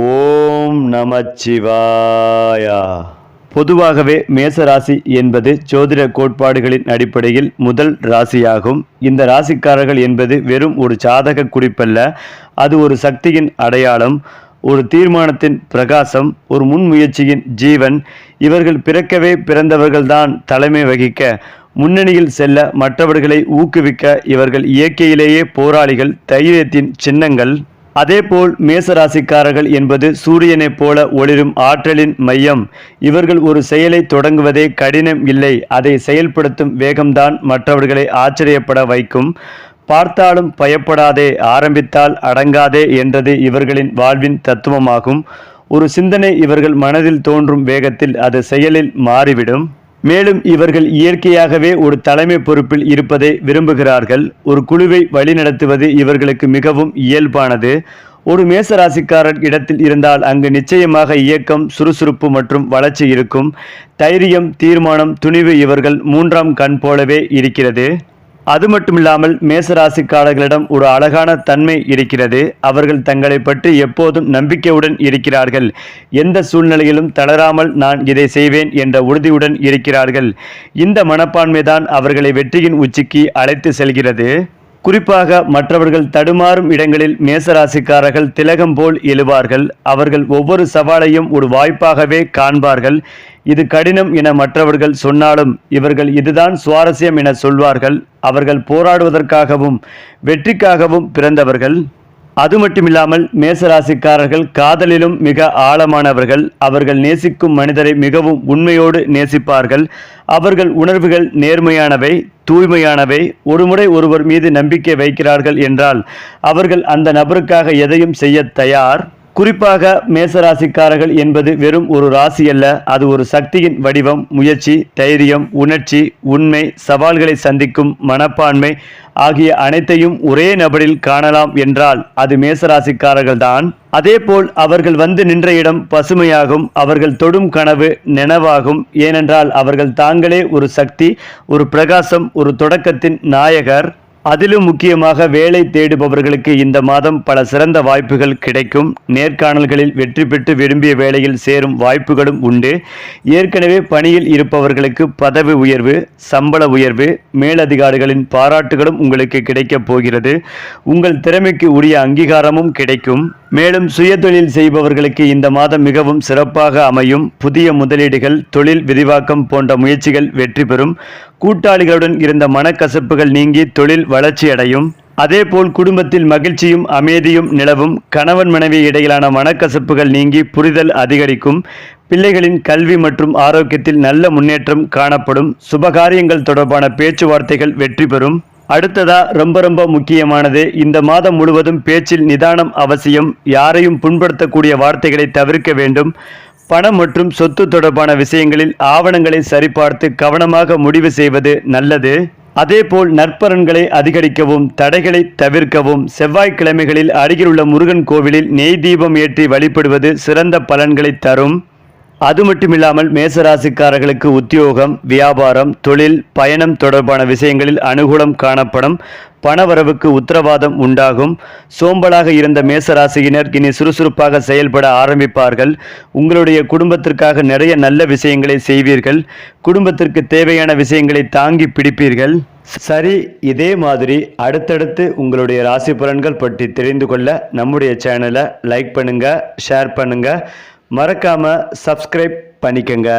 ஓம் நமச்சிவாயா. பொதுவாகவே மேசராசி என்பது ஜோதிட கோட்பாடுகளின் அடிப்படையில் முதல் ராசியாகும். இந்த ராசிக்காரர்கள் என்பது வெறும் ஒரு ஜாதக குறிப்பல்ல, அது ஒரு சக்தியின் அடையாளம், ஒரு தீர்மானத்தின் பிரகாசம், ஒரு முன்முயற்சியின் ஜீவன். இவர்கள் பிறக்கவே பிறந்தவர்கள்தான் தலைமை வகிக்க, முன்னணியில் செல்ல, மற்றவர்களை ஊக்குவிக்க. இவர்கள் இயற்கையிலேயே போராளிகள், தைரியத்தின் சின்னங்கள். அதேபோல் மேசராசிக்காரர்கள் என்பது சூரியனைப் போல ஒளிரும் ஆற்றலின் மையம். இவர்கள் ஒரு செயலை தொடங்குவதே கடினம் இல்லை, அதை செயல்படுத்தும் வேகம்தான் மற்றவர்களை ஆச்சரியப்பட வைக்கும். பார்த்தாலும் பயப்படாதே, ஆரம்பித்தால் அடங்காதே என்றது இவர்களின் வாழ்வின் தத்துவமாகும். ஒரு சிந்தனை இவர்கள் மனதில் தோன்றும் வேகத்தில் அது செயலில் மாறிவிடும். மேலும் இவர்கள் இயற்கையாகவே ஒரு தலைமை பொறுப்பில் இருப்பதை விரும்புகிறார்கள். ஒரு குழுவை வழிநடத்துவது இவர்களுக்கு மிகவும் இயல்பானது. ஒரு மேசராசிக்காரர் இடத்தில் இருந்தால் அங்கு நிச்சயமாக இயக்கம், சுறுசுறுப்பு மற்றும் வளர்ச்சி இருக்கும். தைரியம், தீர்மானம், துணிவு இவர்கள் மூன்றாம் கண் போலவே இருக்கிறது. அது மட்டுமில்லாமல் மேசராசிக்காரர்களிடம் ஒரு அழகான தன்மை இருக்கிறது. அவர்கள் தங்களை பற்றி எப்போதும் நம்பிக்கையுடன் இருக்கிறார்கள். எந்த சூழ்நிலையிலும் தளராமல் நான் இதை செய்வேன் என்ற உறுதியுடன் இருக்கிறார்கள். இந்த மனப்பான்மைதான் அவர்களை வெற்றியின் உச்சிக்கு அழைத்து செல்கிறது. குறிப்பாக மற்றவர்கள் தடுமாறும் இடங்களில் மேசராசிக்காரர்கள் திலகம் போல் எழுவார்கள். அவர்கள் ஒவ்வொரு சவாலையும் ஒரு வாய்ப்பாகவே காண்பார்கள். இது கடினம் என மற்றவர்கள் சொன்னாலும் இவர்கள் இதுதான் சுவாரஸ்யம் என சொல்வார்கள். அவர்கள் போராடுவதற்காகவும் வெற்றிக்காகவும் பிறந்தவர்கள். அது மட்டுமில்லாமல் மேசராசிக்காரர்கள் காதலிலும் மிக ஆழமானவர்கள். அவர்கள் நேசிக்கும் மனிதரை மிகவும் உண்மையோடு நேசிப்பார்கள். அவர்கள் உணர்வுகள் நேர்மையானவை, தூய்மையானவை. ஒருமுறை ஒருவர் மீது நம்பிக்கை வைக்கிறார்கள் என்றால் அவர்கள் அந்த நபருக்காக எதையும் செய்ய தயார். குறிப்பாக மேசராசிக்காரர்கள் என்பது வெறும் ஒரு ராசி அல்ல, அது ஒரு சக்தியின் வடிவம். முயற்சி, தைரியம், உணர்ச்சி, உண்மை, சவால்களை சந்திக்கும் மனப்பான்மை ஆகிய அனைத்தையும் ஒரே நபரில் காணலாம் என்றால் அது மேசராசிக்காரர்கள்தான். அதேபோல் அவர்கள் வந்து நின்ற இடம் பசுமையாகும். அவர்கள் தொடும் கனவு நனவாகும். ஏனென்றால் அவர்கள் தாங்களே ஒரு சக்தி, ஒரு பிரகாசம், ஒரு தொடக்கத்தின் நாயகர். அதிலும் முக்கியமாக வேலை தேடுபவர்களுக்கு இந்த மாதம் பல சிறந்த வாய்ப்புகள் கிடைக்கும். நேர்காணல்களில் வெற்றி பெற்று விரும்பிய வேலையில் சேரும் வாய்ப்புகளும் உண்டு. ஏற்கனவே பணியில் இருப்பவர்களுக்கு பதவி உயர்வு, சம்பள உயர்வு, மேலதிகாரிகளின் பாராட்டுகளும் உங்களுக்கு கிடைக்கப் போகிறது. உங்கள் திறமைக்கு உரிய அங்கீகாரமும் கிடைக்கும். மேலும் சுயதொழில் செய்பவர்களுக்கு இந்த மாதம் மிகவும் சிறப்பாக அமையும். புதிய முதலீடுகள், தொழில் விரிவாக்கம் போன்ற முயற்சிகள் வெற்றி பெறும். கூட்டாளிகளுடன் இருந்த மனக்கசப்புகள் நீங்கி தொழில் வளர்ச்சி அடையும். அதேபோல் குடும்பத்தில் மகிழ்ச்சியும் அமைதியும் நிலவும். கணவன் மனைவி இடையிலான மனக்கசப்புகள் நீங்கி புரிதல் அதிகரிக்கும். பிள்ளைகளின் கல்வி மற்றும் ஆரோக்கியத்தில் நல்ல முன்னேற்றம் காணப்படும். சுபகாரியங்கள் தொடர்பான பேச்சுவார்த்தைகள் வெற்றி பெறும். அடுத்ததா ரொம்ப முக்கியமானது, இந்த மாதம் முழுவதும் பேச்சில் நிதானம் அவசியம். யாரையும் புண்படுத்தக்கூடிய வார்த்தைகளை தவிர்க்க வேண்டும். பணம் மற்றும் சொத்து தொடர்பான விஷயங்களில் ஆவணங்களை சரிபார்த்து கவனமாக முடிவு செய்வது நல்லது. அதேபோல் நற்பலன்களை அதிகரிக்கவும், தடைகளை தவிர்க்கவும் செவ்வாய்க்கிழமைகளில் அருகிலுள்ள முருகன் கோவிலில் நெய் தீபம் ஏற்றி வழிபடுவது சிறந்த பலன்களை தரும். அது மட்டுமில்லாமல் மேசராசிக்காரர்களுக்கு உத்தியோகம், வியாபாரம், தொழில், பயணம் தொடர்பான விஷயங்களில் அனுகூலம் காணப்படும். பணவரவுக்கு உத்தரவாதம் உண்டாகும். சோம்பலாக இருந்த மேசராசியினர் இனி சுறுசுறுப்பாக செயல்பட ஆரம்பிப்பார்கள். உங்களுடைய குடும்பத்திற்காக நிறைய நல்ல விஷயங்களை செய்வீர்கள். குடும்பத்திற்கு தேவையான விஷயங்களை தாங்கி பிடிப்பீர்கள். சரி, இதே மாதிரி அடுத்தடுத்து உங்களுடைய ராசி பலன்கள் பற்றி தெரிந்து கொள்ள நம்முடைய சேனலை லைக் பண்ணுங்க, ஷேர் பண்ணுங்க, மறக்காம சப்ஸ்கிரைப் பண்ணிக்கங்க.